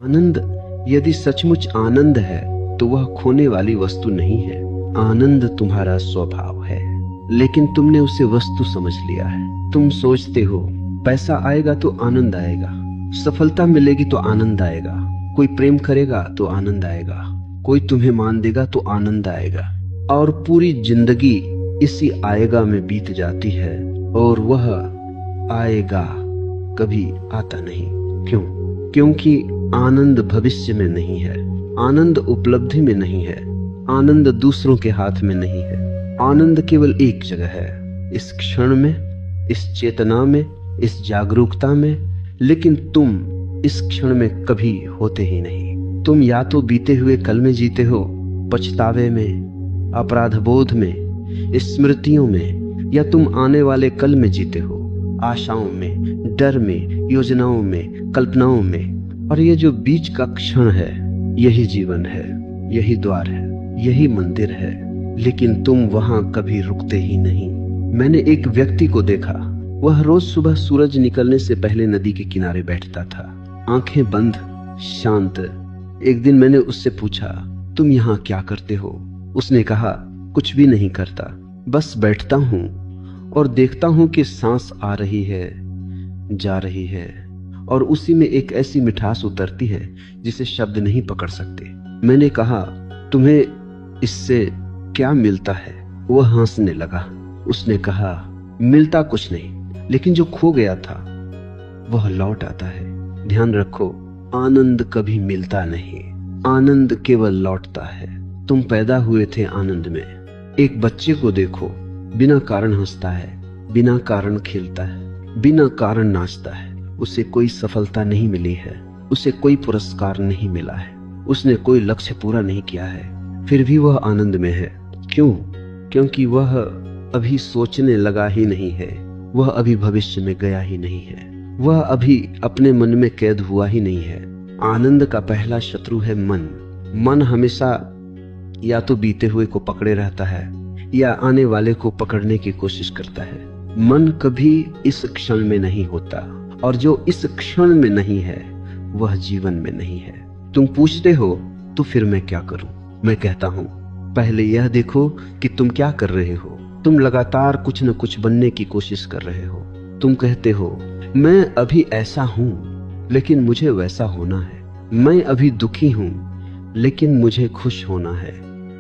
आनंद यदि सचमुच आनंद है तो वह खोने वाली वस्तु नहीं है। आनंद तुम्हारा स्वभाव है, लेकिन तुमने उसे वस्तु समझ लिया है। तुम सोचते हो पैसा आएगा तो आनंद आएगा, सफलता मिलेगी तो आनंद आएगा, कोई प्रेम करेगा तो आनंद आएगा, कोई तुम्हें मान देगा तो आनंद आएगा, और पूरी जिंदगी इसी आएगा में बीत जाती है और वह आएगा कभी आता नहीं। क्यों? क्योंकि आनंद भविष्य में नहीं है, आनंद उपलब्धि में नहीं है, आनंद दूसरों के हाथ में नहीं है। आनंद केवल एक जगह है, इस क्षण में, इस चेतना में, इस जागरूकता में। लेकिन तुम इस क्षण में कभी होते ही नहीं। तुम या तो बीते हुए कल में जीते हो, पछतावे में, अपराध बोध में, स्मृतियों में, या तुम आने वाले कल में जीते हो, आशाओं में, डर में, योजनाओं में, कल्पनाओं में। और ये जो बीच का क्षण है, यही जीवन है, यही द्वार है, यही मंदिर है। लेकिन तुम वहां कभी रुकते ही नहीं। मैंने एक व्यक्ति को देखा, वह रोज सुबह सूरज निकलने से पहले नदी के किनारे बैठता था, आंखें बंद, शांत। एक दिन मैंने उससे पूछा, तुम यहाँ क्या करते हो? उसने कहा, कुछ भी नहीं करता, बस बैठता हूँ और देखता हूँ कि सांस आ रही है, जा रही है, और उसी में एक ऐसी मिठास उतरती है जिसे शब्द नहीं पकड़ सकते। मैंने कहा, तुम्हें इससे क्या मिलता है? वह हंसने लगा। उसने कहा, मिलता कुछ नहीं, लेकिन जो खो गया था वह लौट आता है। ध्यान रखो, आनंद कभी मिलता नहीं, आनंद केवल लौटता है। तुम पैदा हुए थे आनंद में। एक बच्चे को देखो, बिना कारण हंसता है, बिना कारण खेलता है, बिना कारण नाचता है। उसे कोई सफलता नहीं मिली है, उसे कोई पुरस्कार नहीं मिला है, उसने कोई लक्ष्य पूरा नहीं किया है, फिर भी वह आनंद में है। क्यों? क्योंकि वह अभी सोचने लगा ही नहीं है, वह अभी भविष्य में गया ही नहीं है, वह अभी अपने मन में कैद हुआ ही नहीं है। आनंद का पहला शत्रु है मन। मन हमेशा या तो बीते हुए को पकड़े रहता है या आने वाले को पकड़ने की कोशिश करता है। मन कभी इस क्षण में नहीं होता, और जो इस क्षण में नहीं है वह जीवन में नहीं है। तुम पूछते हो तो फिर मैं क्या करूं? मैं कहता हूं, पहले यह देखो कि तुम क्या कर रहे हो। तुम लगातार कुछ न कुछ बनने की कोशिश कर रहे हो। तुम कहते हो, मैं अभी ऐसा हूं लेकिन मुझे वैसा होना है। मैं अभी दुखी हूं लेकिन मुझे खुश होना है।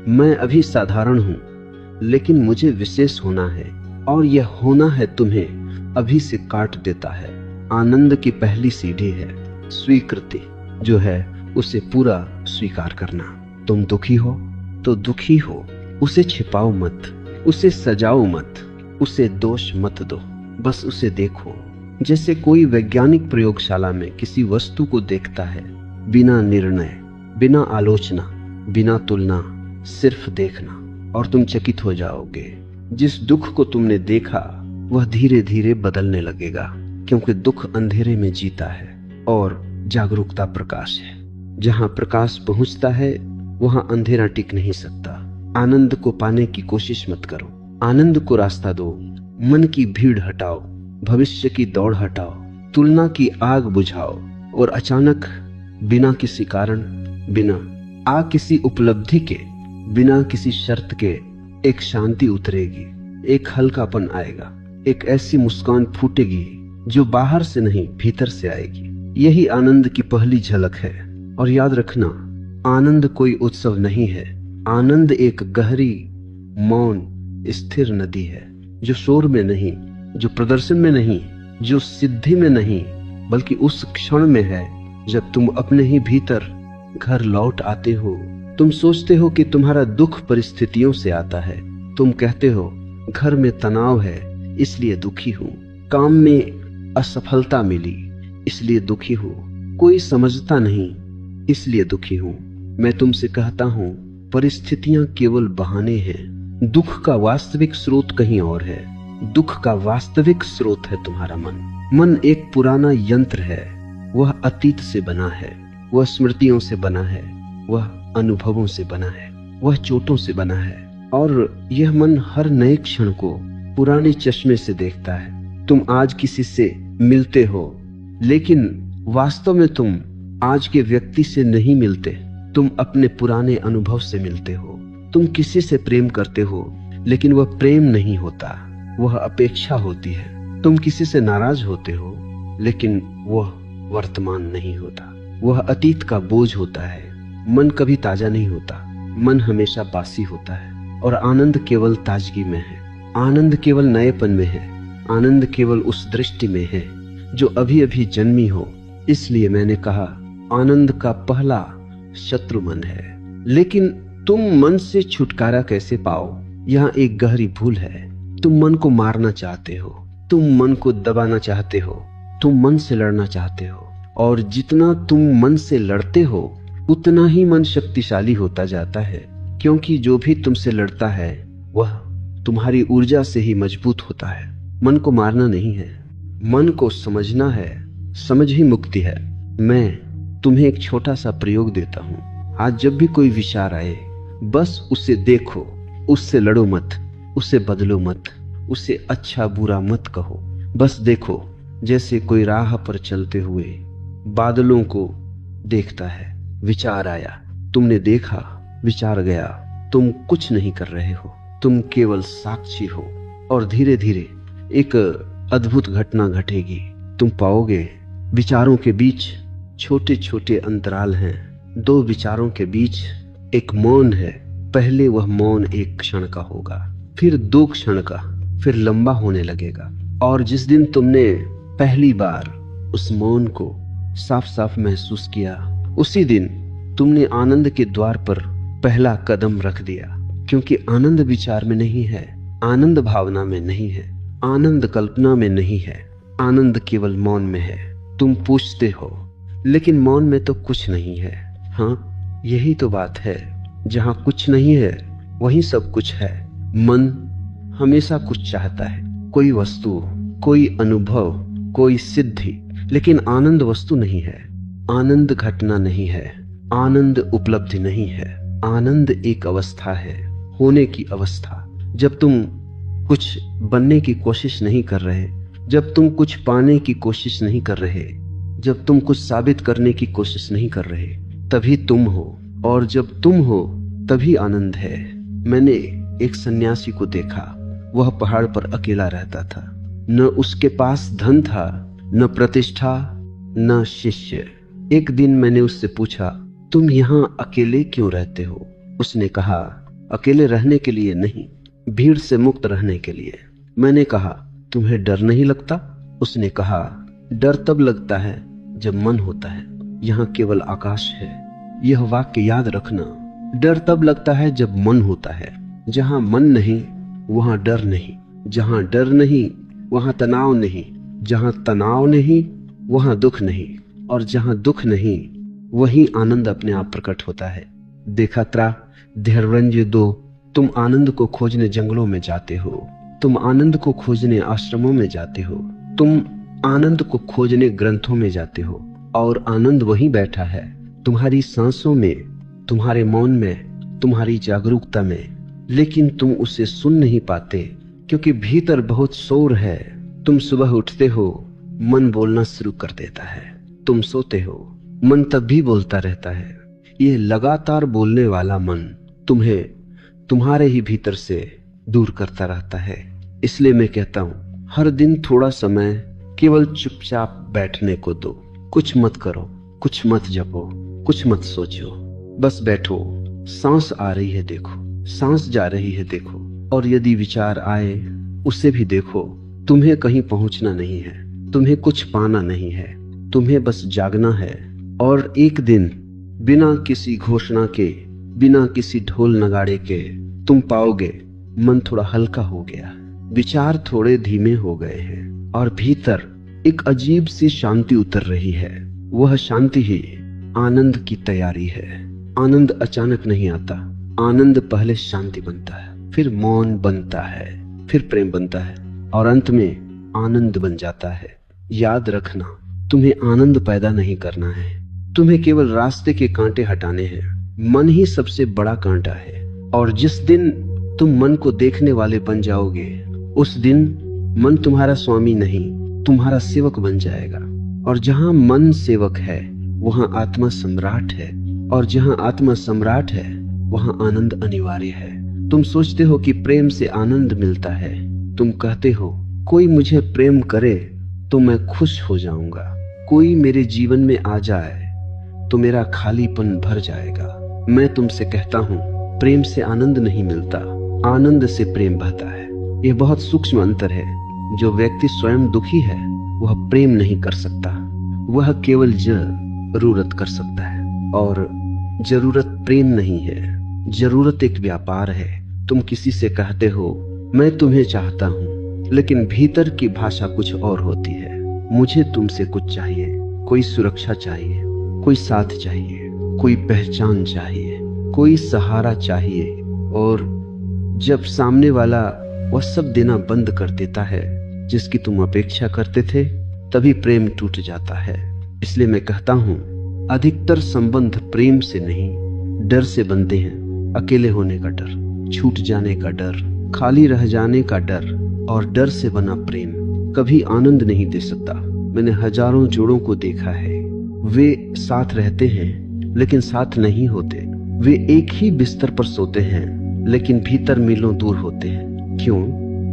मैं अभी साधारण हूं लेकिन मुझे विशेष होना है। और यह होना है तुम्हें अभी से काट देता है। आनंद की पहली सीढ़ी है स्वीकृति, जो है उसे पूरा स्वीकार करना। तुम दुखी हो तो दुखी हो, उसे छिपाओ मत, उसे सजाओ मत, उसे दोष मत दो, बस उसे देखो। जैसे कोई वैज्ञानिक प्रयोगशाला में किसी वस्तु को देखता है, बिना निर्णय, बिना आलोचना, बिना तुलना, सिर्फ देखना, और तुम चकित हो जाओगे। जिस दुख को तुमने देखा वह धीरे धीरे बदलने लगेगा, क्योंकि दुख अंधेरे में जीता है और जागरूकता प्रकाश है। जहां प्रकाश पहुंचता है वहां अंधेरा टिक नहीं सकता। आनंद को पाने की कोशिश मत करो, आनंद को रास्ता दो। मन की भीड़ हटाओ, भविष्य की दौड़ हटाओ, तुलना की आग बुझाओ, और अचानक बिना किसी कारण, बिना किसी उपलब्धि के, बिना किसी शर्त के एक शांति उतरेगी, एक हल्कापन आएगा, एक ऐसी मुस्कान फूटेगी जो बाहर से नहीं भीतर से आएगी। यही आनंद की पहली झलक है। और याद रखना, आनंद कोई उत्सव नहीं है। आनंद एक गहरी, मौन, स्थिर नदी है, जो शोर में नहीं, जो प्रदर्शन में नहीं, जो सिद्धि में नहीं, बल्कि उस क्षण में है जब तुम अपने ही भीतर घर लौट आते हो। तुम सोचते हो कि तुम्हारा दुख परिस्थितियों से आता है। तुम कहते हो, घर में तनाव है इसलिए दुखी हूं, काम में असफलता मिली इसलिए दुखी हूं, कोई समझता नहीं इसलिए दुखी हूं। मैं तुमसे कहता हूं, परिस्थितियां केवल बहाने हैं। दुख का वास्तविक स्रोत कहीं और है। दुख का वास्तविक स्रोत है तुम्हारा मन। मन एक पुराना यंत्र है, वह अतीत से बना है, वह स्मृतियों से बना है, वह अनुभवों से बना है, वह चोटों से बना है। और यह मन हर नए क्षण को पुराने चश्मे से देखता है। तुम आज किसी से मिलते हो, लेकिन वास्तव में तुम आज के व्यक्ति से नहीं मिलते, तुम अपने पुराने अनुभव से मिलते हो। तुम किसी से प्रेम करते हो, लेकिन वह प्रेम नहीं होता, वह अपेक्षा होती है। तुम किसी से नाराज होते हो, लेकिन वह वर्तमान नहीं होता, वह अतीत का बोझ होता है। मन कभी ताजा नहीं होता, मन हमेशा बासी होता है। और आनंद केवल ताजगी में है, आनंद केवल नएपन में है, आनंद केवल उस दृष्टि में है जो अभी अभी जन्मी हो। इसलिए मैंने कहा, आनंद का पहला शत्रु मन है। लेकिन तुम मन से छुटकारा कैसे पाओ, यहाँ एक गहरी भूल है। तुम मन को मारना चाहते हो, तुम मन को दबाना चाहते हो, तुम मन से लड़ना चाहते हो। और जितना तुम मन से लड़ते हो, उतना ही मन शक्तिशाली होता जाता है, क्योंकि जो भी तुमसे लड़ता है वह तुम्हारी ऊर्जा से ही मजबूत होता है। मन को मारना नहीं है, मन को समझना है, समझ ही मुक्ति है। मैं तुम्हें एक छोटा सा प्रयोग देता हूँ। आज जब भी कोई विचार आए, बस उसे देखो, उससे लड़ो मत, उसे बदलो मत, उसे अच्छा बुरा मत कहो। बस देखो, जैसे कोई राह पर चलते हुए बादलों को देखता है। विचार आया, तुमने देखा, विचार गया, तुम कुछ नहीं कर रहे हो, तुम केवल साक्षी हो। और धीरे धीरे एक अद्भुत घटना घटेगी। तुम पाओगे विचारों के बीच छोटे छोटे अंतराल हैं, दो विचारों के बीच एक मौन है। पहले वह मौन एक क्षण का होगा, फिर 2 क्षण का, फिर लंबा होने लगेगा। और जिस दिन तुमने पहली बार उस मौन को साफ साफ महसूस किया, उसी दिन तुमने आनंद के द्वार पर पहला कदम रख दिया। क्योंकि आनंद विचार में नहीं है, आनंद भावना में नहीं है, आनंद कल्पना में नहीं है, आनंद केवल मौन में है। तुम पूछते हो, लेकिन मौन में तो कुछ नहीं है। हाँ, यही तो बात है, जहाँ कुछ नहीं है वहीं सब कुछ है। मन हमेशा कुछ चाहता है, कोई वस्तु, कोई अनुभव, कोई सिद्धि, लेकिन आनंद वस्तु नहीं है, आनंद घटना नहीं है, आनंद उपलब्धि नहीं है। आनंद एक अवस्था है, होने की अवस्था। जब तुम कुछ बनने की कोशिश नहीं कर रहे, जब तुम कुछ पाने की कोशिश नहीं कर रहे, जब तुम कुछ साबित करने की कोशिश नहीं कर रहे, तभी तुम हो। और जब तुम हो तभी आनंद है। मैंने एक सन्यासी को देखा, वह पहाड़ पर अकेला रहता था। न उसके पास धन था, न प्रतिष्ठा, न शिष्य। एक दिन मैंने उससे पूछा, तुम यहाँ अकेले क्यों रहते हो? उसने कहा, अकेले रहने के लिए नहीं, भीड़ से मुक्त रहने के लिए। मैंने कहा, तुम्हें डर नहीं लगता? उसने कहा, डर तब लगता है जब मन होता है, यहाँ केवल आकाश है। यह वाक्य याद रखना। डर तब लगता है जब मन होता है। जहाँ मन नहीं वहाँ डर नहीं, जहाँ डर नहीं वहाँ तनाव नहीं, जहाँ तनाव नहीं वहाँ दुख नहीं, और जहाँ दुख नहीं वहीं आनंद अपने आप प्रकट होता है। देखा त्रा धैर्यवंज 2, तुम आनंद को खोजने जंगलों में जाते हो, तुम आनंद को खोजने आश्रमों में जाते हो, तुम आनंद को खोजने ग्रंथों में जाते हो, और आनंद वहीं बैठा है, तुम्हारी सांसों में, तुम्हारे मौन में, तुम्हारी जागरूकता में। लेकिन तुम उसे सुन नहीं पाते, क्योंकि भीतर बहुत शोर है। तुम सुबह उठते हो, मन बोलना शुरू कर देता है। तुम सोते हो, मन तब भी बोलता रहता है। यह लगातार बोलने वाला मन तुम्हें तुम्हारे ही भीतर से दूर करता रहता है। इसलिए मैं कहता हूँ, हर दिन थोड़ा समय केवल चुपचाप बैठने को दो। कुछ मत करो, कुछ मत जपो, कुछ मत सोचो, बस बैठो। सांस आ रही है देखो, सांस जा रही है देखो, और यदि विचार आए उसे भी देखो। तुम्हें कहीं पहुंचना नहीं है, तुम्हें कुछ पाना नहीं है, तुम्हें बस जागना है। और एक दिन बिना किसी घोषणा के, बिना किसी ढोल नगाड़े के, तुम पाओगे मन थोड़ा हल्का हो गया, विचार थोड़े धीमे हो गए हैं, और भीतर एक अजीब सी शांति उतर रही है। वह शांति ही आनंद की तैयारी है। आनंद अचानक नहीं आता, आनंद पहले शांति बनता है, फिर मौन बनता है, फिर प्रेम बनता है, और अंत में आनंद बन जाता है। याद रखना, तुम्हें आनंद पैदा नहीं करना है, तुम्हें केवल रास्ते के कांटे हटाने हैं। मन ही सबसे बड़ा कांटा है, और जिस दिन तुम मन को देखने वाले बन जाओगे, उस दिन मन तुम्हारा स्वामी नहीं, तुम्हारा सेवक बन जाएगा। और जहां मन सेवक है वहां आत्मा सम्राट है, और जहां आत्मा सम्राट है वहां आनंद अनिवार्य है। तुम सोचते हो कि प्रेम से आनंद मिलता है। तुम कहते हो कोई मुझे प्रेम करे तो मैं खुश हो जाऊंगा, कोई मेरे जीवन में आ जाए तो मेरा खालीपन भर जाएगा। मैं तुमसे कहता हूं प्रेम से आनंद नहीं मिलता, आनंद से प्रेम बहता है। यह बहुत सूक्ष्म अंतर है। जो व्यक्ति स्वयं दुखी है वह प्रेम नहीं कर सकता, वह केवल जरूरत कर सकता है, और जरूरत प्रेम नहीं है। जरूरत एक व्यापार है। तुम किसी से कहते हो मैं तुम्हें चाहता हूं, लेकिन भीतर की भाषा कुछ और होती है। मुझे तुमसे कुछ चाहिए, कोई सुरक्षा चाहिए, कोई साथ चाहिए, कोई पहचान चाहिए, कोई सहारा चाहिए। और जब सामने वाला वह सब देना बंद कर देता है जिसकी तुम अपेक्षा करते थे, तभी प्रेम टूट जाता है। इसलिए मैं कहता हूं अधिकतर संबंध प्रेम से नहीं, डर से बनते हैं। अकेले होने का डर, छूट जाने का डर, खाली रह जाने का डर, और डर से बना प्रेम कभी आनंद नहीं दे सकता। मैंने हजारों जोड़ों को देखा है, वे साथ रहते हैं लेकिन साथ नहीं होते। वे एक ही बिस्तर पर सोते हैं लेकिन भीतर मीलों दूर होते हैं। क्यों?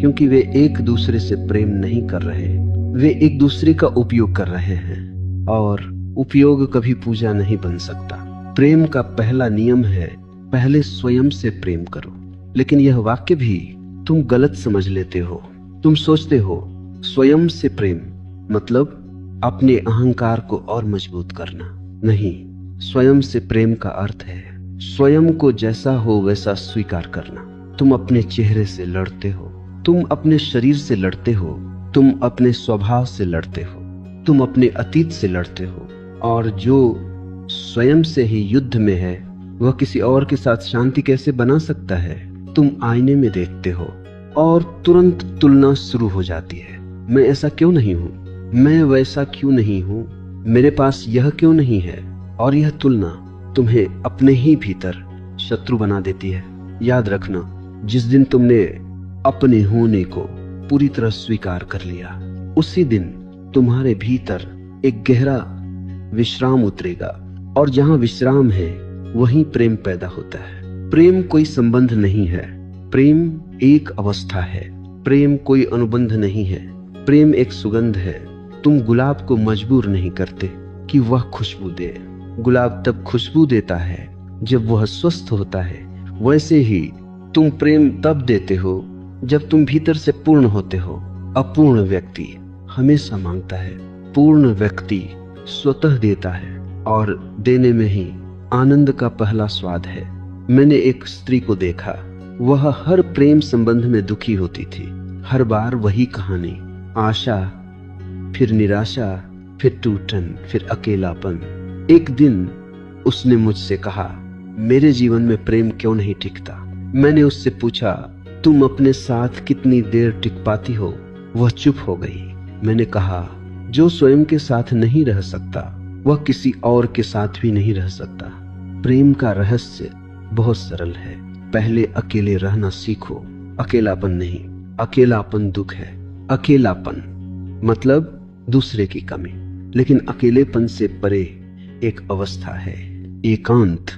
क्योंकि वे एक दूसरे से प्रेम नहीं कर रहे, वे एक दूसरे का उपयोग कर रहे हैं, और उपयोग कभी पूजा नहीं बन सकता। प्रेम का पहला नियम है पहले स्वयं से प्रेम करो। लेकिन यह वाक्य भी तुम गलत समझ लेते हो। तुम सोचते हो स्वयं से प्रेम मतलब अपने अहंकार को और मजबूत करना। नहीं, स्वयं से प्रेम का अर्थ है स्वयं को जैसा हो वैसा स्वीकार करना। तुम अपने चेहरे से लड़ते हो, तुम अपने शरीर से लड़ते हो, तुम अपने स्वभाव से लड़ते हो, तुम अपने अतीत से लड़ते हो, और जो स्वयं से ही युद्ध में है वह किसी और के साथ शांति कैसे बना सकता है? तुम आईने में देखते हो और तुरंत तुलना शुरू हो जाती है। मैं ऐसा क्यों नहीं हूं, मैं वैसा क्यों नहीं हूं, मेरे पास यह क्यों नहीं है, और यह तुलना तुम्हें अपने ही भीतर शत्रु बना देती है। याद रखना, जिस दिन तुमने अपने होने को पूरी तरह स्वीकार कर लिया, उसी दिन तुम्हारे भीतर एक गहरा विश्राम उतरेगा, और जहां विश्राम है वहीं प्रेम पैदा होता है। प्रेम कोई संबंध नहीं है, प्रेम एक अवस्था है। प्रेम कोई अनुबंध नहीं है, प्रेम एक सुगंध है। तुम गुलाब को मजबूर नहीं करते कि वह खुशबू दे। गुलाब तब खुशबू देता है जब वह स्वस्थ होता है। वैसे ही तुम प्रेम तब देते हो जब तुम भीतर से पूर्ण होते हो। अपूर्ण व्यक्ति हमेशा मांगता है, पूर्ण व्यक्ति स्वतः देता है, और देने में ही आनंद का पहला स्वाद है। मैंने एक स्त्री को देखा, वह हर प्रेम संबंध में दुखी होती थी। हर बार वही कहानी, आशा, फिर निराशा, फिर टूटन, फिर अकेलापन। एक दिन उसने मुझसे कहा, मेरे जीवन में प्रेम क्यों नहीं टिकता? मैंने उससे पूछा, तुम अपने साथ कितनी देर टिक पाती हो? वह चुप हो गई। मैंने कहा, जो स्वयं के साथ नहीं रह सकता वह किसी और के साथ भी नहीं रह सकता। प्रेम का रहस्य बहुत सरल है। पहले अकेले रहना सीखो। अकेलापन नहीं, अकेलापन दुख है। अकेलापन मतलब दूसरे की कमी, लेकिन अकेलेपन से परे एक अवस्था है, एकांत।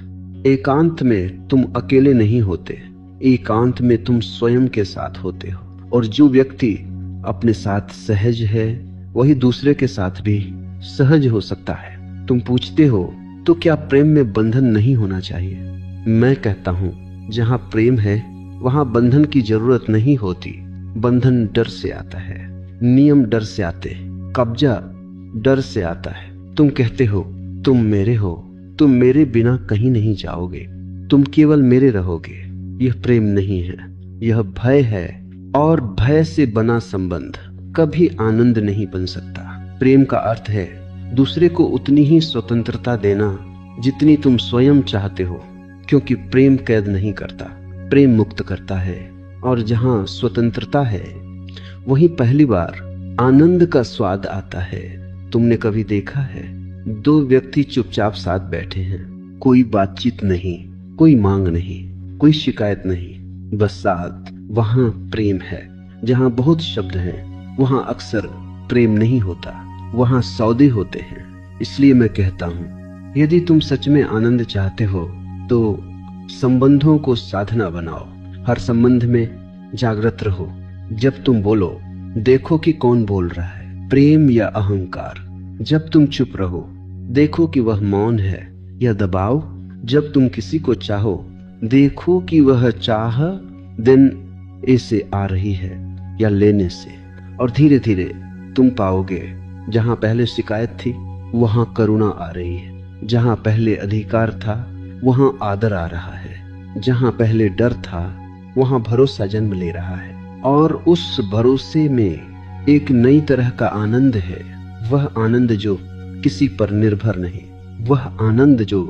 एकांत में तुम अकेले नहीं होते, एकांत में तुम स्वयं के साथ होते हो। और जो व्यक्ति अपने साथ सहज है वही दूसरे के साथ भी सहज हो सकता है। तुम पूछते हो तो क्या प्रेम में बंधन नहीं होना चाहिए? मैं कहता हूं जहां प्रेम है वहां बंधन की जरूरत नहीं होती। बंधन डर से आता है, नियम डर से आते, कब्जा डर से आता है। तुम कहते हो तुम मेरे हो, तुम मेरे बिना कहीं नहीं जाओगे, तुम केवल मेरे रहोगे। यह प्रेम नहीं है, यह भय है, और भय से बना संबंध कभी आनंद नहीं बन सकता। प्रेम का अर्थ है दूसरे को उतनी ही स्वतंत्रता देना जितनी तुम स्वयं चाहते हो, क्योंकि प्रेम कैद नहीं करता, प्रेम मुक्त करता है। और जहां स्वतंत्रता है वहीं पहली बार आनंद का स्वाद आता है। तुमने कभी देखा है दो व्यक्ति चुपचाप साथ बैठे हैं, कोई बातचीत नहीं, कोई मांग नहीं, कोई शिकायत नहीं, बस साथ। वहां प्रेम है। जहां बहुत शब्द हैं वहां अक्सर प्रेम नहीं होता, वहां सौदे होते हैं। इसलिए मैं कहता हूं यदि तुम सच में आनंद चाहते हो तो संबंधों को साधना बनाओ। हर संबंध में जागृत रहो। जब तुम बोलो, देखो कि कौन बोल रहा है, प्रेम या अहंकार। जब तुम चुप रहो, देखो कि वह मौन है या दबाव। जब तुम किसी को चाहो, देखो कि वह चाह देने से आ रही है या लेने से। और धीरे धीरे तुम पाओगे, जहां पहले शिकायत थी वहां करुणा आ रही है, जहां पहले अधिकार था वहां आदर आ रहा है, जहां पहले डर था वहां भरोसा जन्म ले रहा है। और उस भरोसे में एक नई तरह का आनंद है। वह आनंद जो किसी पर निर्भर नहीं, वह आनंद जो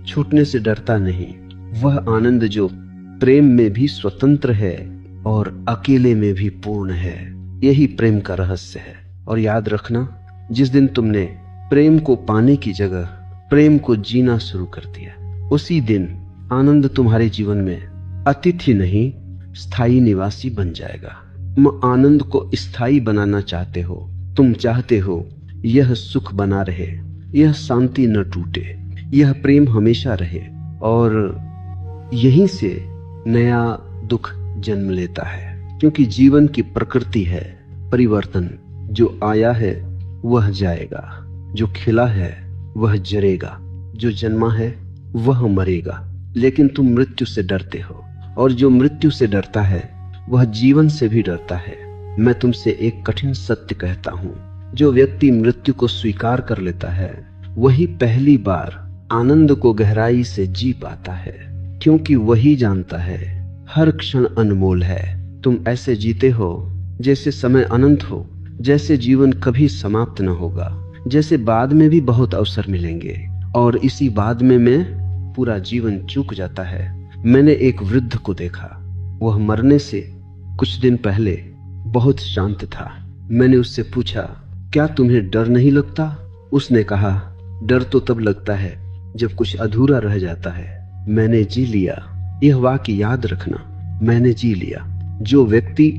छूटने से डरता नहीं, वह आनंद जो प्रेम में भी स्वतंत्र है और अकेले में भी पूर्ण है। यही प्रेम का रहस्य है। और याद रखना, जिस दिन तुमने प्रेम को पाने की जगह प्रेम को जीना शुरू कर दिया, उसी दिन आनंद तुम्हारे जीवन में अतिथि नहीं, स्थायी निवासी बन जाएगा। तुम आनंद को स्थायी बनाना चाहते हो। तुम चाहते हो यह सुख बना रहे, यह शांति न टूटे, यह प्रेम हमेशा रहे। और यहीं से नया दुख जन्म लेता है, क्योंकि जीवन की प्रकृति है परिवर्तन। जो आया है वह जाएगा, जो खिला है वह जरेगा, जो जन्मा है वह मरेगा। लेकिन तुम मृत्यु से डरते हो, और जो मृत्यु से डरता है वह जीवन से भी डरता है। मैं तुमसे एक कठिन सत्य कहता हूं, जो व्यक्ति मृत्यु को स्वीकार कर लेता है वही पहली बार आनंद को गहराई से जी पाता है, क्योंकि वही जानता है हर क्षण अनमोल है। तुम ऐसे जीते हो जैसे समय अनंत हो, जैसे जीवन कभी समाप्त न होगा, जैसे बाद में भी बहुत अवसर मिलेंगे। और इसी बाद में पूरा जीवन चूक जाता है। मैंने एक वृद्ध को देखा, वह मरने से कुछ दिन पहले बहुत शांत था। मैंने उससे पूछा, क्या तुम्हें डर नहीं लगता? उसने कहा, डर तो तब लगता है जब कुछ अधूरा रह जाता है। मैंने जी लिया। यह वाक्य याद रखना, मैंने जी लिया। जो व्यक्ति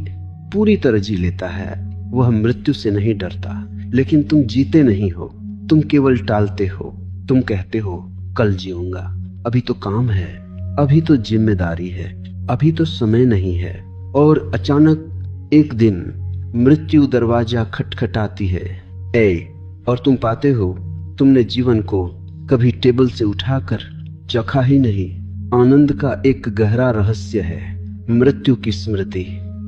पूरी तरह जी लेता है वह मृत्यु से नहीं डरता। लेकिन तुम जीते नहीं हो, तुम केवल टालते हो। तुम कहते हो कल जीऊंगा, अभी तो काम है, अभी तो जिम्मेदारी है, अभी तो समय नहीं है। और अचानक एक दिन मृत्यु दरवाजा खटखटाती है, और तुम पाते हो तुमने जीवन को कभी टेबल से उठाकर चखा ही नहीं। आनंद का एक गहरा रहस्य है मृत्यु की स्मृति।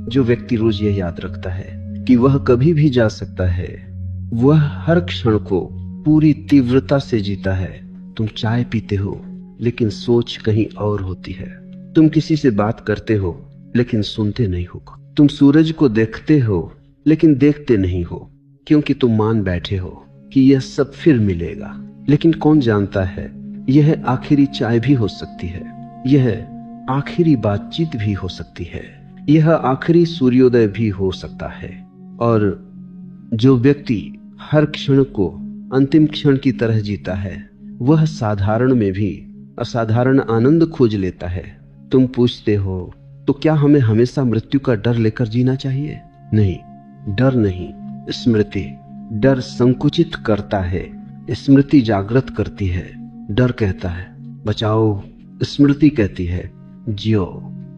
जो व्यक्ति रोज यह याद रखता है कि वह कभी भी जा सकता है, वह हर क्षण को पूरी तीव्रता से जीता है। तुम चाय पीते हो लेकिन सोच कहीं और होती है। तुम किसी से बात करते हो लेकिन सुनते नहीं हो। तुम सूरज को देखते हो लेकिन देखते नहीं हो, क्योंकि तुम मान बैठे हो कि यह सब फिर मिलेगा। लेकिन कौन जानता है, यह आखिरी चाय भी हो सकती है, यह आखिरी बातचीत भी हो सकती है, यह आखिरी सूर्योदय भी हो सकता है। और जो व्यक्ति हर क्षण को अंतिम क्षण की तरह जीता है, वह साधारण में भी असाधारण आनंद खोज लेता है। तुम पूछते हो, तो क्या हमें हमेशा मृत्यु का डर लेकर जीना चाहिए? नहीं, डर नहीं, स्मृति। डर संकुचित करता है, स्मृति जागृत करती है। डर कहता है बचाओ, स्मृति कहती है जियो।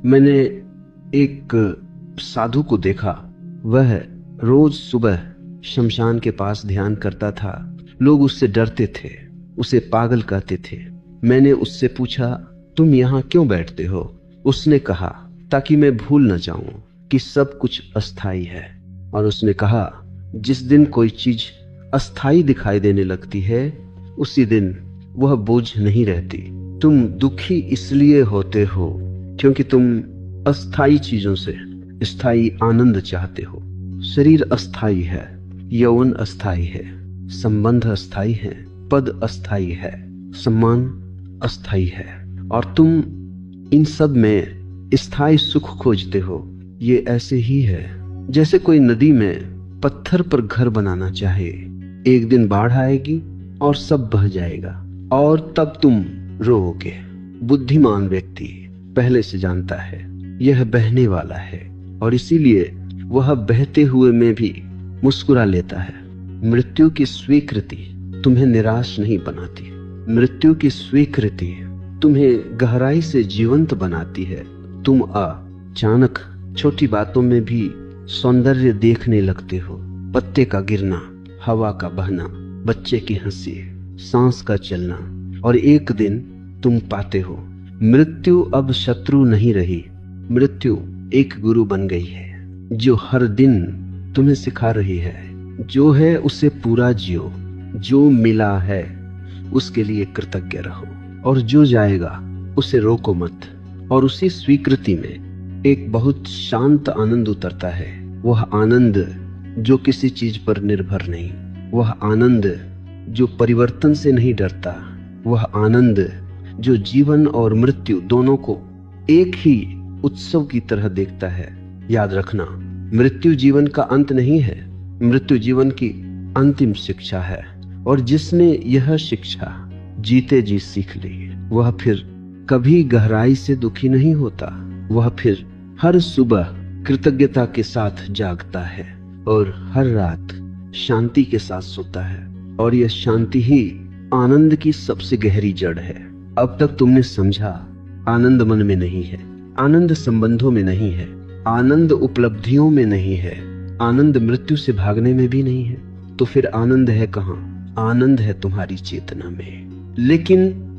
मैंने एक साधु को देखा, वह रोज सुबह शमशान के पास ध्यान करता था। लोग उससे डरते थे, उसे पागल कहते थे। मैंने उससे पूछा, तुम यहाँ क्यों बैठते हो? उसने कहा, ताकि मैं भूल न जाऊं कि सब कुछ अस्थाई है। और उसने कहा, जिस दिन कोई चीज अस्थाई दिखाई देने लगती है, उसी दिन वह बोझ नहीं रहती। तुम दुखी इसलिए होते हो क्योंकि तुम अस्थाई चीजों से स्थायी आनंद चाहते हो। शरीर अस्थाई है, यौवन अस्थाई है, संबंध अस्थाई है, पद अस्थाई है, सम्मान अस्थाई है। और तुम इन सब में स्थायी सुख खोजते हो। ये ऐसे ही है जैसे कोई नदी में पत्थर पर घर बनाना चाहे। एक दिन बाढ़ आएगी और सब बह जाएगा, और तब तुम रोओगे। बुद्धिमान व्यक्ति पहले से जानता है यह बहने वाला है, और इसीलिए वह बहते हुए में भी मुस्कुरा लेता है। मृत्यु की स्वीकृति तुम्हें निराश नहीं बनाती, मृत्यु की स्वीकृति तुम्हें गहराई से जीवंत बनाती है। तुम अचानक छोटी बातों में भी सौंदर्य देखने लगते हो। पत्ते का गिरना, हवा का बहना, बच्चे की हंसी, सांस का चलना, और एक दिन तुम पाते हो मृत्यु अब शत्रु नहीं रही। मृत्यु एक गुरु बन गई है जो हर दिन तुम्हें सिखा रही है, जो है उसे पूरा जियो, जो मिला है उसके लिए कृतज्ञ रहो, और जो जाएगा उसे रोको मत। और उसी स्वीकृति में एक बहुत शांत आनंद उतरता है। वह आनंद जो किसी चीज पर निर्भर नहीं, वह आनंद जो परिवर्तन से नहीं डरता, वह आनंद जो जीवन और मृत्यु दोनों को एक ही उत्सव की तरह देखता है। याद रखना, मृत्यु जीवन का अंत नहीं है, मृत्यु जीवन की अंतिम शिक्षा है। और जिसने यह शिक्षा जीते जी सीख ली, वह फिर कभी गहराई से दुखी नहीं होता। वह फिर हर सुबह कृतज्ञता के साथ जागता है और हर रात शांति के साथ सोता है। और यह शांति ही आनंद की सबसे गहरी जड़ है। अब तक तुमने समझा, आनंद मन में नहीं है, आनंद संबंधों में नहीं है, आनंद उपलब्धियों में नहीं है, आनंद मृत्यु से भागने में भी नहीं है। तो फिर आनंद है कहाँ? आनंद है तुम्हारी चेतना में। लेकिन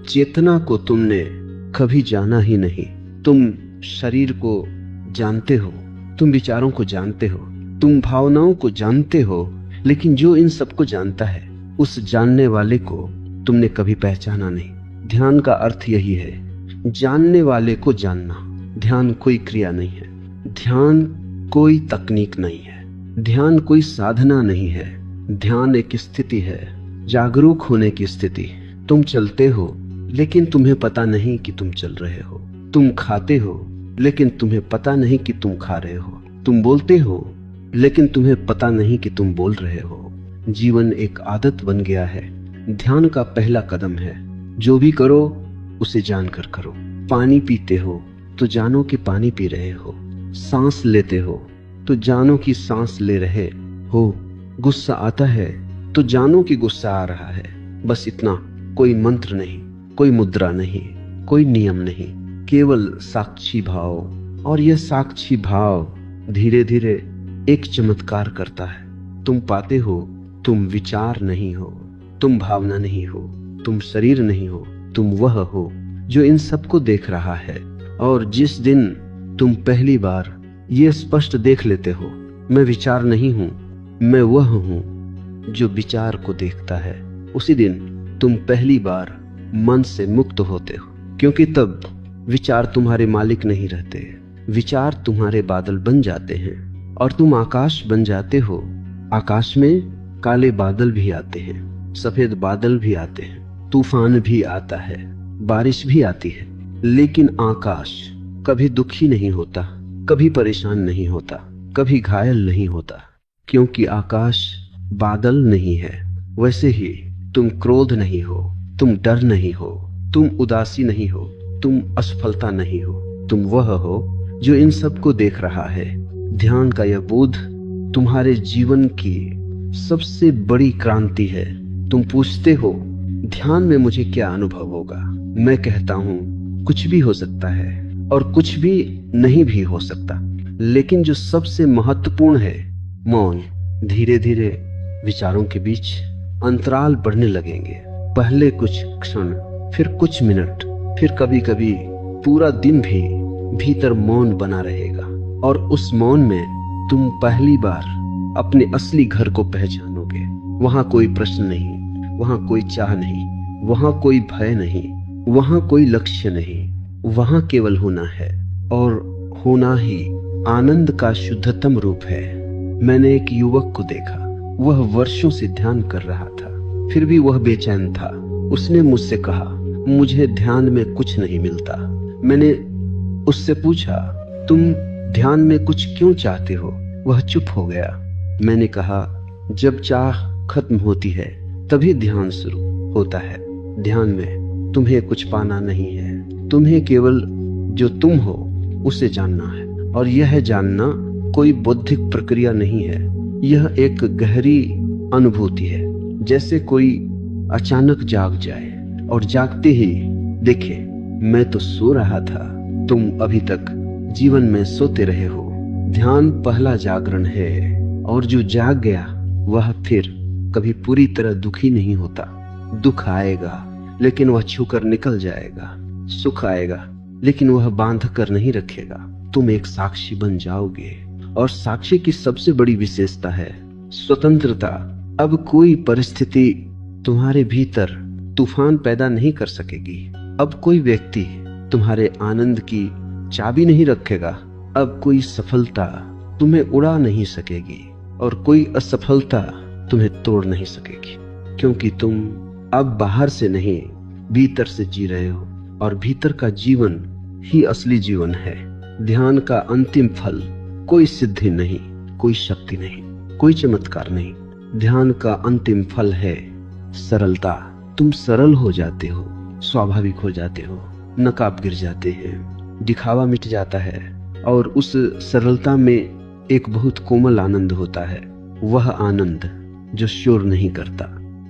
चेतना को तुमने कभी जाना ही नहीं। तुम शरीर को जानते हो, तुम विचारों को जानते हो, तुम भावनाओं को जानते हो, लेकिन जो इन सबको जानता है, उस जानने वाले को तुमने कभी पहचाना नहीं। ध्यान का अर्थ यही है, जानने वाले को जानना। ध्यान कोई क्रिया नहीं है, ध्यान कोई तकनीक नहीं है, ध्यान कोई साधना नहीं है। ध्यान एक स्थिति है, जागरूक होने की स्थिति। तुम चलते हो लेकिन तुम्हें पता नहीं कि तुम चल रहे हो। तुम खाते हो लेकिन तुम्हें पता नहीं कि तुम खा रहे हो। तुम बोलते हो लेकिन तुम्हें पता नहीं कि तुम बोल रहे हो। जीवन एक आदत बन गया है। ध्यान का पहला कदम है, जो भी करो उसे जानकर करो। पानी पीते हो तो जानो कि पानी पी रहे हो। सांस लेते हो तो जानो कि सांस ले रहे हो। गुस्सा आता है तो जानो कि गुस्सा आ रहा है। बस इतना, कोई मंत्र नहीं, कोई मुद्रा नहीं, कोई नियम नहीं, केवल साक्षी भाव। और यह साक्षी भाव धीरे धीरे एक चमत्कार करता है। तुम पाते हो तुम विचार नहीं हो, तुम भावना नहीं हो, तुम शरीर नहीं हो, तुम वह हो जो इन सबको देख रहा है। और जिस दिन तुम पहली बार ये स्पष्ट देख लेते हो, मैं विचार नहीं हूं, मैं वह हूं जो विचार को देखता है, उसी दिन तुम पहली बार मन से मुक्त होते हो। क्योंकि तब विचार तुम्हारे मालिक नहीं रहते, विचार तुम्हारे बादल बन जाते हैं और तुम आकाश बन जाते हो। आकाश में काले बादल भी आते हैं, सफेद बादल भी आते हैं, तूफान भी आता है, बारिश भी आती है, लेकिन आकाश कभी दुखी नहीं होता, कभी परेशान नहीं होता, कभी घायल नहीं होता, क्योंकि आकाश बादल नहीं है। वैसे ही तुम क्रोध नहीं हो, तुम डर नहीं हो, तुम उदासी नहीं हो, तुम असफलता नहीं हो, तुम वह हो जो इन सबको देख रहा है। ध्यान का यह बोध तुम्हारे जीवन की सबसे बड़ी क्रांति है। तुम पूछते हो ध्यान में मुझे क्या अनुभव होगा? मैं कहता हूं कुछ भी हो सकता है और कुछ भी नहीं भी हो सकता, लेकिन जो सबसे महत्वपूर्ण है, मौन। धीरे धीरे विचारों के बीच अंतराल बढ़ने लगेंगे। पहले कुछ क्षण, फिर कुछ मिनट, फिर कभी कभी पूरा दिन भी भीतर मौन बना रहेगा। और उस मौन में तुम पहली बार अपने असली घर को पहचानोगे। वहां कोई प्रश्न नहीं, वहां कोई चाह नहीं, वहां कोई भय नहीं, वहां कोई लक्ष्य नहीं, वहां केवल होना है। और होना ही आनंद का शुद्धतम रूप है। मैंने एक युवक को देखा, वह वर्षों से ध्यान कर रहा था, फिर भी वह बेचैन था। उसने मुझसे कहा, मुझे ध्यान में कुछ नहीं मिलता। मैंने उससे पूछा, तुम ध्यान में कुछ क्यों चाहते हो? वह चुप हो गया। मैंने कहा, जब चाह खत्म होती है तभी ध्यान शुरू होता है। ध्यान में तुम्हें कुछ पाना नहीं है, तुम्हें केवल जो तुम हो उसे जानना है। और यह जानना कोई बौद्धिक प्रक्रिया नहीं है, यह एक गहरी अनुभूति है। जैसे कोई अचानक जाग जाए, और जागते ही देखे मैं तो सो रहा था, तुम अभी तक जीवन में सोते रहे हो। ध्यान पहला जागरण है, और जो जाग गया वह फिर कभी पूरी तरह दुखी नहीं होता। दुख आएगा लेकिन वह छूकर निकल जाएगा, सुख आएगा लेकिन वह बांध कर नहीं रखेगा। तुम एक साक्षी बन जाओगे, और साक्षी की सबसे बड़ी विशेषता है स्वतंत्रता। अब कोई परिस्थिति तुम्हारे भीतर तूफान पैदा नहीं कर सकेगी। अब कोई व्यक्ति तुम्हारे आनंद की चाबी नहीं रखेगा। अब कोई सफलता तुम्हें उड़ा नहीं सकेगी, और कोई असफलता तुम्हें तोड़ नहीं सकेगी, क्योंकि तुम अब बाहर से नहीं भीतर से जी रहे हो, और भीतर का जीवन ही असली जीवन है। ध्यान का अंतिम फल कोई सिद्धि नहीं, कोई शक्ति नहीं, कोई चमत्कार नहीं। ध्यान का अंतिम फल है सरलता। तुम सरल हो जाते हो, स्वाभाविक हो जाते हो, नकाब गिर जाते हैं, दिखावा मिट जाता है, और उस सरलता में एक बहुत कोमल आनंद होता है। वह आनंद जो शोर नहीं करता,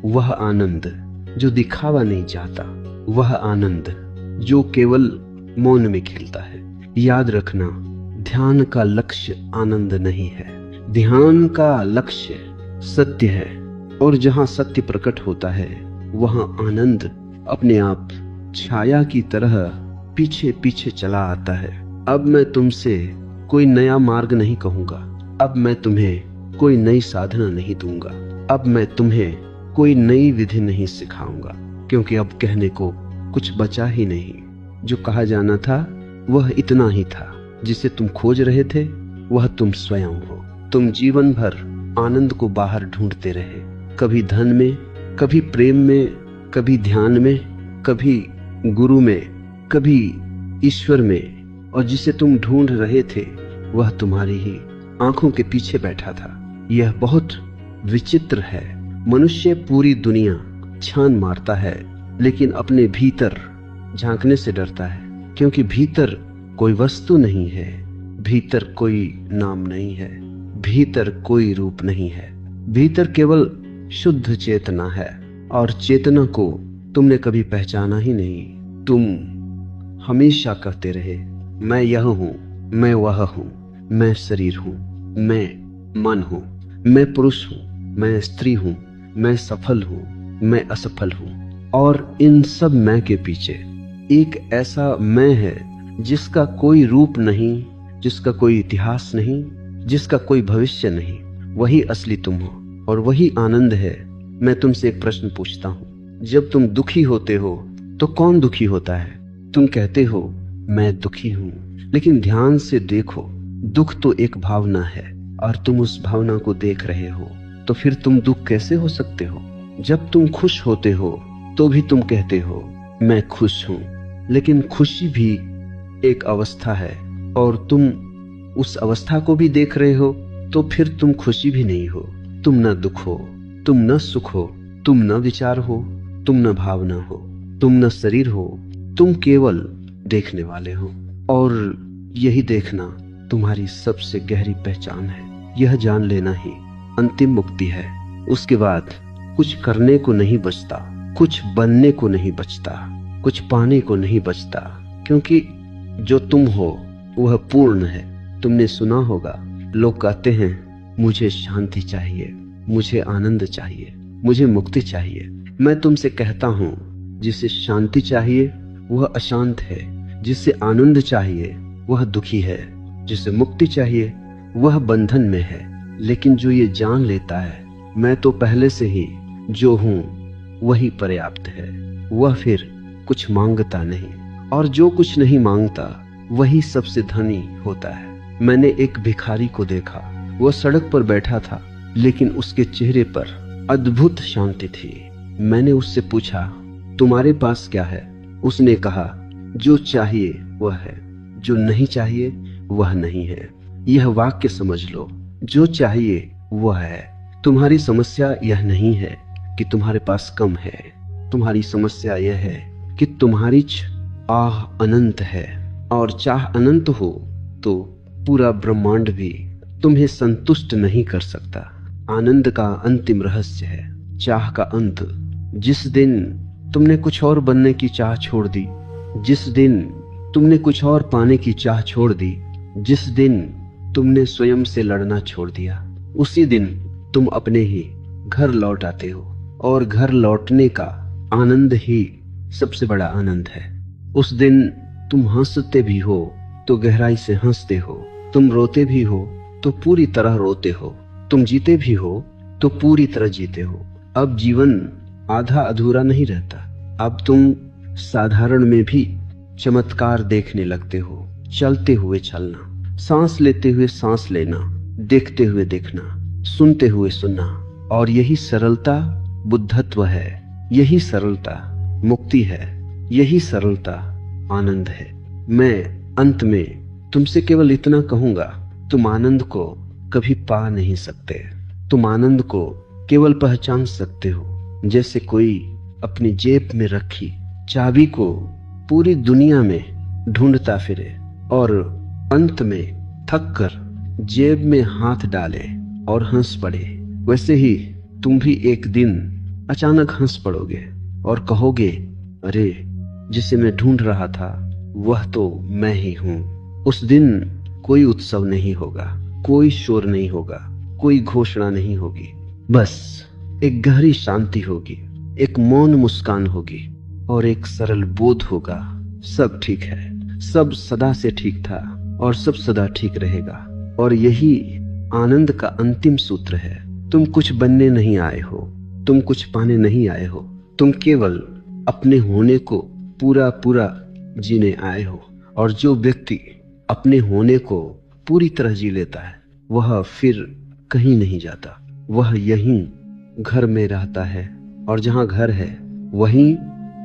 वह आनंद जो दिखावा नहीं चाहता, वह आनंद जो केवल मौन में खिलता है। याद रखना, ध्यान का लक्ष्य आनंद नहीं है, ध्यान का लक्ष्य सत्य है, और जहां सत्य प्रकट होता है वहां आनंद अपने आप छाया की तरह पीछे पीछे चला आता है। अब मैं तुमसे कोई नया मार्ग नहीं कहूंगा, अब मैं तुम्हें कोई नई साधना नहीं दूंगा, अब मैं तुम्हें कोई नई विधि नहीं सिखाऊंगा, क्योंकि अब कहने को कुछ बचा ही नहीं। जो कहा जाना था वह इतना ही था। जिसे तुम खोज रहे थे वह तुम स्वयं हो। तुम जीवन भर आनंद को बाहर ढूंढते रहे, कभी धन में, कभी प्रेम में, कभी ध्यान में, कभी गुरु में, कभी ईश्वर में, और जिसे तुम ढूंढ रहे थे वह तुम्हारी ही आंखों के पीछे बैठा था। यह बहुत विचित्र है। मनुष्य पूरी दुनिया छान मारता है, लेकिन अपने भीतर झांकने से डरता है, क्योंकि भीतर कोई वस्तु नहीं है, भीतर कोई नाम नहीं है, भीतर कोई रूप नहीं है, भीतर केवल शुद्ध चेतना है, और चेतना को तुमने कभी पहचाना ही नहीं। तुम हमेशा कहते रहे मैं यह हूं, मैं वह हूं, मैं शरीर हूं, मैं मन हूं, मैं पुरुष हूं, मैं स्त्री हूं, मैं सफल हूं, मैं असफल हूं। और इन सब मैं के पीछे एक ऐसा मैं है जिसका कोई रूप नहीं, जिसका कोई इतिहास नहीं, जिसका कोई भविष्य नहीं। वही असली तुम हो, और वही आनंद है। मैं तुमसे एक प्रश्न पूछता हूं, जब तुम दुखी होते हो तो कौन दुखी होता है? तुम कहते हो मैं दुखी हूं, लेकिन ध्यान से देखो, दुख तो एक भावना है, और तुम उस भावना को देख रहे हो, तो फिर तुम दुख कैसे हो सकते हो? जब तुम खुश होते हो तो भी तुम कहते हो मैं खुश हूं, लेकिन खुशी भी एक अवस्था है, और तुम उस अवस्था को भी देख रहे हो, तो फिर तुम खुशी भी नहीं हो। तुम न दुख हो, तुम न सुख हो, तुम न विचार हो, तुम न भावना हो, तुम न शरीर हो, तुम केवल देखने वाले हो। और यही देखना तुम्हारी सबसे गहरी पहचान है। यह जान लेना ही अंतिम मुक्ति है। उसके बाद कुछ करने को नहीं बचता, कुछ बनने को नहीं बचता, कुछ पाने को नहीं बचता, क्योंकि जो तुम हो वह पूर्ण है। तुमने सुना होगा, लोग कहते हैं मुझे शांति चाहिए, मुझे आनंद चाहिए, मुझे मुक्ति चाहिए। मैं तुमसे कहता हूं, जिसे शांति चाहिए वह अशांत है, जिसे आनंद चाहिए वह दुखी है, जिसे मुक्ति चाहिए वह बंधन में है। लेकिन जो ये जान लेता है मैं तो पहले से ही जो हूं वही पर्याप्त है, वह फिर कुछ मांगता नहीं, और जो कुछ नहीं मांगता वही सबसे धनी होता है। मैंने एक भिखारी को देखा, वह सड़क पर बैठा था, लेकिन उसके चेहरे पर अद्भुत शांति थी। मैंने उससे पूछा तुम्हारे पास क्या है? उसने कहा जो चाहिए वह है, जो नहीं चाहिए वह नहीं है। यह वाक्य समझ लो, जो चाहिए वह है। तुम्हारी समस्या यह नहीं है कि तुम्हारे पास कम है, तुम्हारी समस्या यह है कि तुम्हारी चाह अनंत है, और चाह अनंत हो तो पूरा ब्रह्मांड भी तुम्हें संतुष्ट नहीं कर सकता। आनंद का अंतिम रहस्य है चाह का अंत। जिस दिन तुमने कुछ और बनने की चाह छोड़ दी, जिस दिन तुमने कुछ और पाने की चाह छोड़ दी, जिस दिन तुमने स्वयं से लड़ना छोड़ दिया, उसी दिन तुम अपने ही घर लौट आते हो। और घर लौटने का आनंद ही सबसे बड़ा आनंद है। उस दिन तुम हंसते भी हो तो गहराई से हंसते हो, तुम रोते भी हो तो पूरी तरह रोते हो, तुम जीते भी हो तो पूरी तरह जीते हो। अब जीवन आधा अधूरा नहीं रहता। अब तुम साधारण में भी चमत्कार देखने लगते हो। चलते हुए चलना, सांस लेते हुए सांस लेना, देखते हुए देखना, सुनते हुए सुनना। और यही सरलता बुद्धत्व है, यही सरलता मुक्ति है, यही सरलता आनंद है। मैं अंत में तुमसे केवल इतना कहूंगा, तुम आनंद को कभी पा नहीं सकते। तुम आनंद को केवल पहचान सकते हो जैसे कोई अपनी जेब में रखी चाबी को पूरी दुनिया में ढूंढता फिरे और अंत में थक कर जेब में हाथ डाले और हंस पड़े। वैसे ही तुम भी एक दिन अचानक हंस पड़ोगे और कहोगे, अरे जिसे मैं ढूंढ रहा था वह तो मैं ही हूं। उस दिन कोई उत्सव नहीं होगा, कोई शोर नहीं होगा, कोई घोषणा नहीं होगी, बस एक गहरी शांति होगी, एक मौन मुस्कान होगी और एक सरल बोध होगा, सब ठीक है, सब सदा से ठीक था और सब सदा ठीक रहेगा। और यही आनंद का अंतिम सूत्र है। तुम कुछ बनने नहीं आए हो, तुम कुछ पाने नहीं आए हो, तुम केवल अपने होने को पूरा पूरा जीने आए हो। और जो व्यक्ति अपने होने को पूरी तरह जी लेता है वह फिर कहीं नहीं जाता, वह यहीं घर में रहता है और जहां घर है वहीं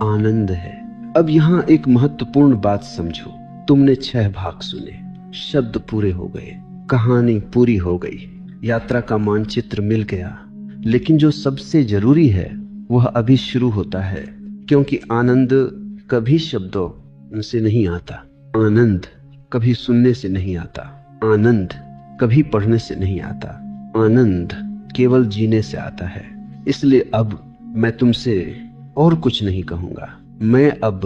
आनंद है। अब यहाँ एक महत्वपूर्ण बात समझो। तुमने 6 भाग सुने, शब्द पूरे हो गए, कहानी पूरी हो गई, यात्रा का मानचित्र मिल गया, लेकिन जो सबसे जरूरी है वह अभी शुरू होता है। क्योंकि आनंद कभी शब्दों से नहीं आता, आनंद कभी सुनने से नहीं आता, आनंद कभी पढ़ने से नहीं आता, आनंद केवल जीने से आता है। इसलिए अब मैं तुमसे और कुछ नहीं कहूंगा। मैं अब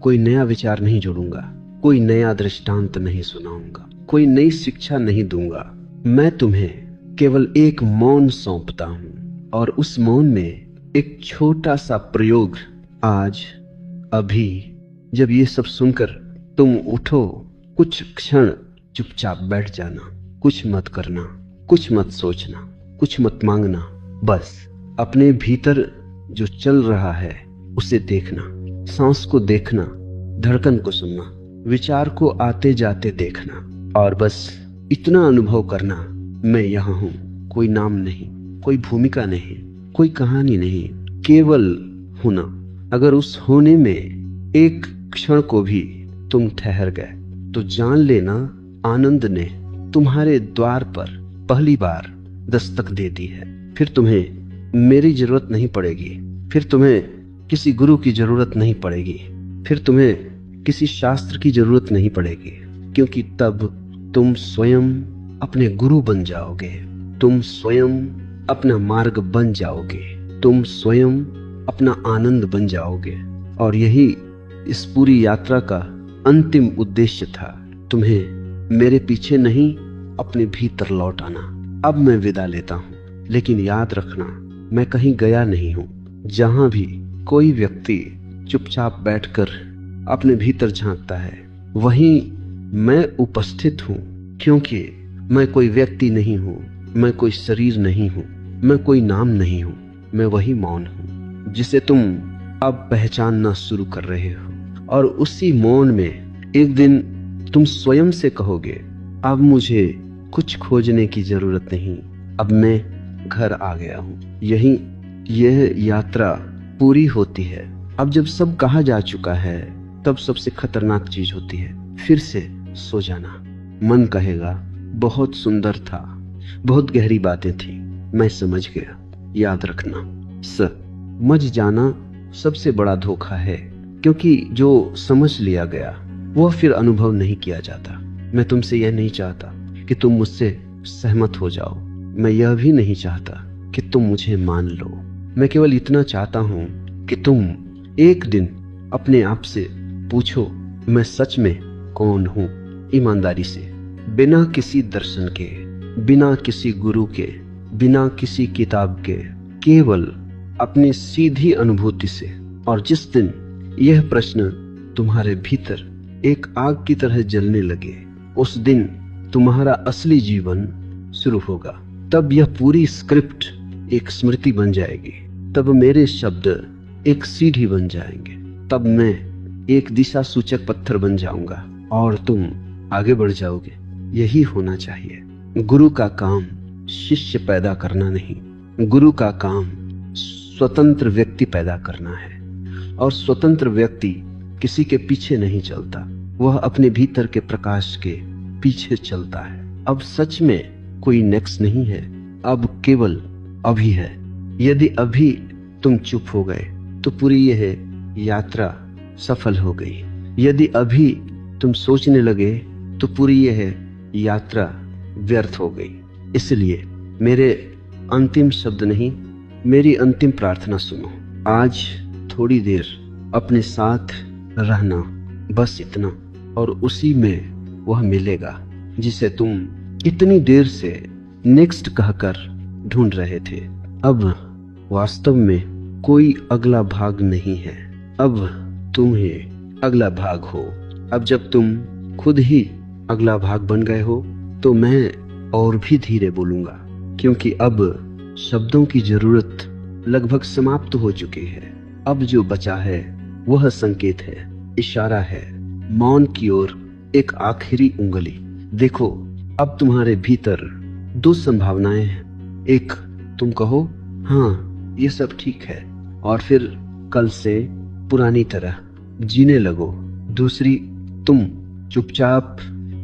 कोई नया विचार नहीं जोड़ूंगा, कोई नया दृष्टांत नहीं सुनाऊंगा, कोई नई शिक्षा नहीं दूंगा। मैं तुम्हें केवल एक मौन सौंपता हूं और उस मौन में एक छोटा सा प्रयोग। आज अभी जब ये सब सुनकर तुम उठो, कुछ क्षण चुपचाप बैठ जाना, कुछ मत करना, कुछ मत सोचना, कुछ मत मांगना, बस अपने भीतर जो चल रहा है उसे देखना, सांस को देखना, धड़कन को सुनना, विचार को आते जाते देखना और बस इतना अनुभव करना, मैं यहाँ हूँ। कोई नाम नहीं, कोई भूमिका नहीं, कोई कहानी नहीं, केवल होना। अगर उस होने में एक क्षण को भी तुम ठहर गए तो जान लेना आनंद ने तुम्हारे द्वार पर पहली बार दस्तक दे दी है। फिर तुम्हें मेरी जरूरत नहीं पड़ेगी, फिर तुम्हें किसी गुरु की जरूरत नहीं पड़ेगी, फिर तुम्हें किसी शास्त्र की जरूरत नहीं पड़ेगी, क्योंकि तब तुम स्वयं अपने गुरु बन जाओगे, तुम स्वयं अपना मार्ग बन जाओगे, तुम स्वयं अपना आनंद बन जाओगे। और यही इस पूरी यात्रा का अंतिम उद्देश्य था, तुम्हें मेरे पीछे नहीं अपने भीतर लौट आना। अब मैं विदा लेता हूँ, लेकिन याद रखना मैं कहीं गया नहीं हूँ। जहां भी कोई व्यक्ति चुपचाप बैठकर अपने भीतर झांकता है वहीं मैं उपस्थित हूँ, क्योंकि मैं कोई व्यक्ति नहीं हूँ, मैं कोई शरीर नहीं हूँ, मैं कोई नाम नहीं हूँ, मैं वही मौन हूँ जिसे तुम अब पहचानना शुरू कर रहे हो। और उसी मौन में एक दिन तुम स्वयं से कहोगे, अब मुझे कुछ खोजने की जरूरत नहीं, अब मैं घर आ गया हूँ। यही यह यात्रा पूरी होती है। अब जब सब कहा जा चुका है तब सबसे खतरनाक चीज होती है फिर से सो जाना। मन कहेगा बहुत सुंदर था, बहुत गहरी बातें थी, मैं समझ गया। याद रखना, समझ जाना सबसे बड़ा धोखा है, क्योंकि जो समझ लिया गया वह फिर अनुभव नहीं किया जाता। मैं तुमसे यह नहीं चाहता कि तुम मुझसे सहमत हो जाओ, मैं यह भी नहीं चाहता कि तुम मुझे मान लो। मैं केवल इतना चाहता हूं कि तुम एक दिन अपने आप से पूछो, मैं सच में कौन हूं? ईमानदारी से, बिना किसी दर्शन के, बिना किसी गुरु के, बिना किसी किताब के, केवल अपनी सीधी अनुभूति से। और जिस दिन यह प्रश्न तुम्हारे भीतर एक आग की तरह जलने लगे, उस दिन तुम्हारा असली जीवन शुरू होगा। तब यह पूरी स्क्रिप्ट एक स्मृति बन जाएगी। तब मेरे शब्द एक सीढ़ी बन जाएंगे। तब मैं एक दिशा सूचक पत्थर बन जाऊंगा और तुम आगे बढ़ जाओगे। यही होना चाहिए। गुरु का काम शिष्य पैदा करना नहीं, गुरु का काम स्वतंत्र व्यक्ति पैदा करना है। और स्वतंत्र व्यक्ति किसी के पीछे नहीं चलता, वह अपने भीतर के प्रकाश के पीछे चलता है। अब सच में कोई नेक्स्ट नहीं है, अब केवल अभी है। यदि अभी तुम चुप हो गए तो पूरी यह यात्रा सफल हो गई। यदि अभी तुम सोचने लगे तो पूरी यह यात्रा व्यर्थ हो गई। इसलिए मेरे अंतिम शब्द नहीं, मेरी अंतिम प्रार्थना सुनो। आज थोड़ी देर अपने साथ रहना, बस इतना, और उसी में वह मिलेगा जिसे तुम इतनी देर से नेक्स्ट कहकर ढूंढ रहे थे। अब वास्तव में कोई अगला भाग नहीं है, अब तुम ही अगला भाग हो। अब जब तुम खुद ही अगला भाग बन गए हो तो मैं और भी धीरे बोलूंगा, क्योंकि अब शब्दों की जरूरत लगभग समाप्त हो चुकी है। अब जो बचा है वह संकेत है, इशारा है, मौन की ओर एक आखिरी उंगली। देखो, अब तुम्हारे भीतर दो संभावनाएं हैं। एक, तुम कहो हाँ ये सब ठीक है, और फिर कल से पुरानी तरह जीने लगो। दूसरी, तुम चुपचाप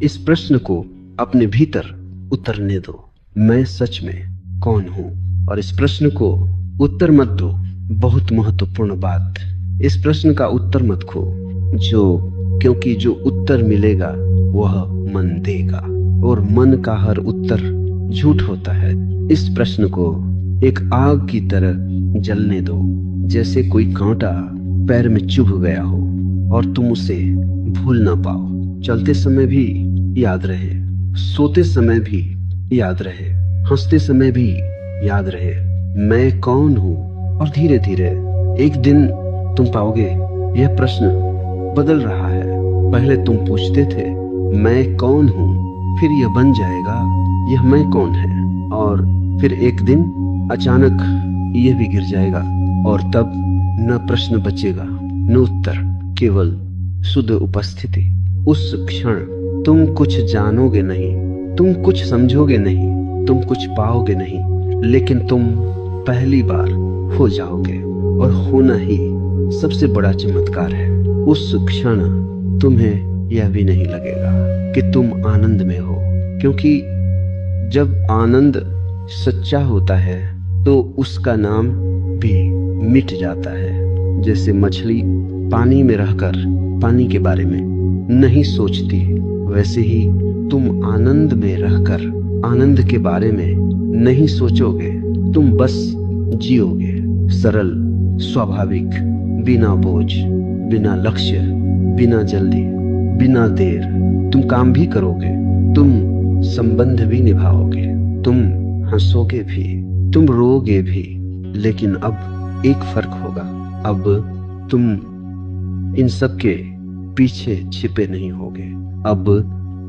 इस प्रश्न को अपने भीतर उतरने दो, मैं सच में कौन हूं? और इस प्रश्न को उत्तर मत दो। बहुत महत्वपूर्ण बात, इस प्रश्न का उत्तर मत खो, क्योंकि जो उत्तर मिलेगा वह मन देगा, और मन का हर उत्तर झूठ होता है। इस प्रश्न को एक आग की तरह जलने दो, जैसे कोई कांटा पैर में चुभ गया हो और तुम उसे भूल ना पाओ। चलते समय भी याद रहे, सोते समय भी याद रहे, हंसते समय भी याद रहे, मैं कौन हूं। और धीरे धीरे एक दिन तुम पाओगे यह प्रश्न बदल रहा है। पहले तुम पूछते थे मैं कौन हूं, फिर यह बन जाएगा यह मैं कौन है, और फिर एक दिन अचानक यह भी गिर जाएगा, और तब न प्रश्न बचेगा न उत्तर, केवल शुद्ध उपस्थिति। उस क्षण तुम कुछ जानोगे नहीं, तुम कुछ समझोगे नहीं, तुम कुछ पाओगे नहीं, लेकिन तुम पहली बार हो जाओगे। और होना ही सबसे बड़ा चमत्कार है। उस क्षण तुम्हें यह भी नहीं लगेगा कि तुम आनंद में हो, क्योंकि जब आनंद सच्चा होता है तो उसका नाम भी मिट जाता है। जैसे मछली पानी में रहकर पानी के बारे में नहीं सोचती, वैसे ही तुम आनंद में रहकर आनंद के बारे में नहीं सोचोगे। तुम बस जियोगे, सरल, स्वाभाविक, बिना बोझ, बिना लक्ष्य, बिना जल्दी, बिना देर। तुम काम भी करोगे, तुम संबंध भी निभाओगे, तुम हंसोगे भी, तुम रोओगे भी, लेकिन अब एक फर्क होगा। अब तुम इन सब के पीछे छिपे नहीं होगे, अब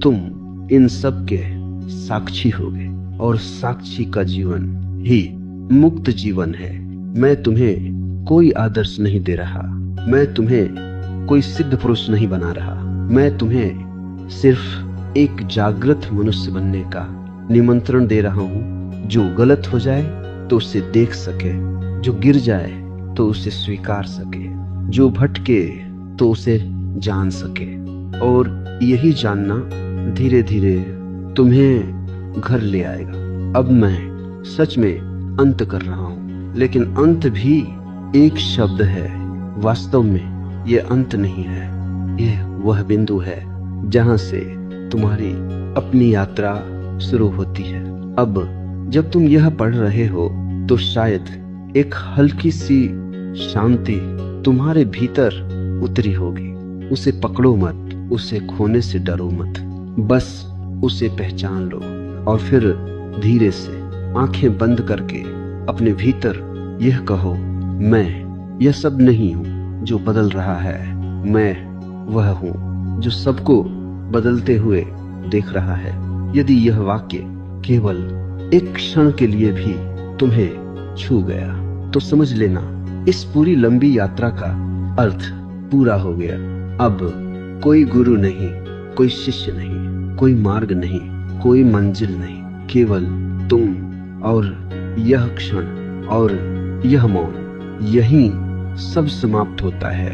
तुम इन सब के साक्षी होगे, और साक्षी का जीवन ही मुक्त जीवन है। मैं तुम्हें कोई आदर्श नहीं दे रहा, मैं तुम्हें कोई सिद्ध पुरुष नहीं बना रहा, मैं तुम्हें सिर्फ एक जागृत मनुष्य बनने का निमंत्रण दे रहा हूं, जो गलत हो जाए तो उसे देख सके, जो गिर जाए तो उसे स्वीकार सके, जो भटके तो उसे जान सके। और यही जानना धीरे धीरे तुम्हें घर ले आएगा। अब मैं सच में अंत कर रहा हूं, लेकिन अंत भी एक शब्द है। वास्तव में यह अंत नहीं है, यह वह बिंदु है जहां से तुम्हारी अपनी यात्रा शुरू होती है। अब जब तुम यह पढ़ रहे हो तो शायद एक हल्की सी शांति तुम्हारे भीतर उतरी होगी। उसे पकड़ो मत, उसे खोने से डरो मत, बस उसे पहचान लो और फिर धीरे से आंखें बंद करके अपने भीतर यह कहो, मैं यह सब नहीं हूं जो बदल रहा है, मैं वह हूं जो सबको बदलते हुए देख रहा है। यदि यह वाक्य केवल एक क्षण के लिए भी तुम्हें छू गया तो समझ लेना इस पूरी लंबी यात्रा का अर्थ पूरा हो गया। अब कोई गुरु नहीं, कोई शिष्य नहीं, कोई मार्ग नहीं, कोई मंजिल नहीं, केवल तुम और यह क्षण और यह मौन, यही सब समाप्त होता है।